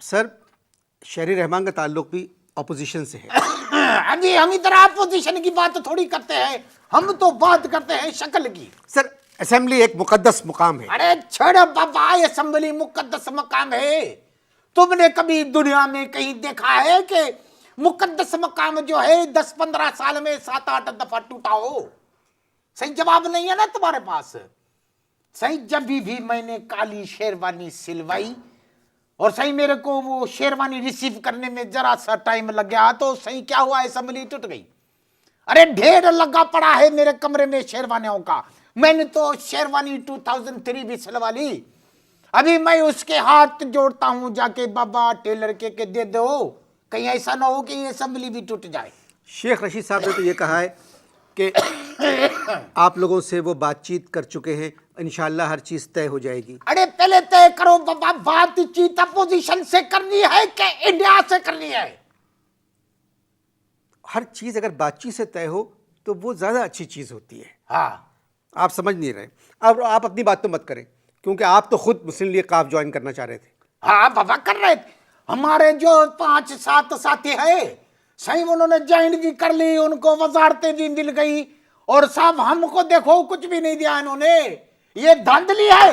سر شہری رحمان کا تعلق بھی اپوزیشن سے ہے. ابھی ہم ادھر اپوزیشن کی بات تھوڑی کرتے ہیں, ہم تو بات کرتے ہیں شکل کی. سر اسمبلی ایک مقدس مقام ہے. ارے چھڑ بابا, اسمبلی مقدس مقام ہے. تم نے کبھی دنیا میں کہیں دیکھا ہے کہ مقدس مقام جو ہے 10-15 سال میں 7-8 دفعہ ٹوٹا ہو؟ صحیح جواب نہیں ہے نا تمہارے پاس. صحیح جب بھی میں نے کالی شیروانی سلوائی اور صحیح میرے کو وہ شیروانی ریسیو کرنے میں ذرا سا ٹائم لگ گیا تو صحیح کیا ہوا, اسمبلی ٹوٹ گئی. ارے ڈھیر لگا پڑا ہے میرے کمرے میں شیروانیوں کا. میں نے تو شیروانی 2003 بھی سلوا لی. ابھی میں اس کے ہاتھ جوڑتا ہوں جا کے بابا ٹیلر کے دے دو, کہیں ایسا نہ ہو کہ یہ اسمبلی بھی ٹوٹ جائے. شیخ رشید صاحب نے تو یہ کہا ہے کہ آپ لوگوں سے وہ بات چیت کر چکے ہیں, انشاءاللہ ہر چیز طے ہو جائے گی. ارے پہلے طے کرو بابا, بات چیت اپوزیشن سے کرنی ہے کہ انڈیا سے کرنی ہے؟ ہر چیز اگر بات چیت سے طے ہو تو وہ زیادہ اچھی چیز ہوتی ہے. ہاں آپ سمجھ نہیں رہے. اب آپ اپنی بات تو مت کریں کیونکہ آپ تو خود مسلم لیگ قاف جوائن کرنا چاہ رہے تھے. ہاں بابا کر رہے تھے. ہمارے جو 5-7 ساتھی ہیں صحیح انہوں نے جوائن بھی کر لی, ان کو وزارتیں بھی مل گئی, اور صاحب ہم کو دیکھو کچھ بھی نہیں دیا انہوں نے. یہ دھاندلی ہے.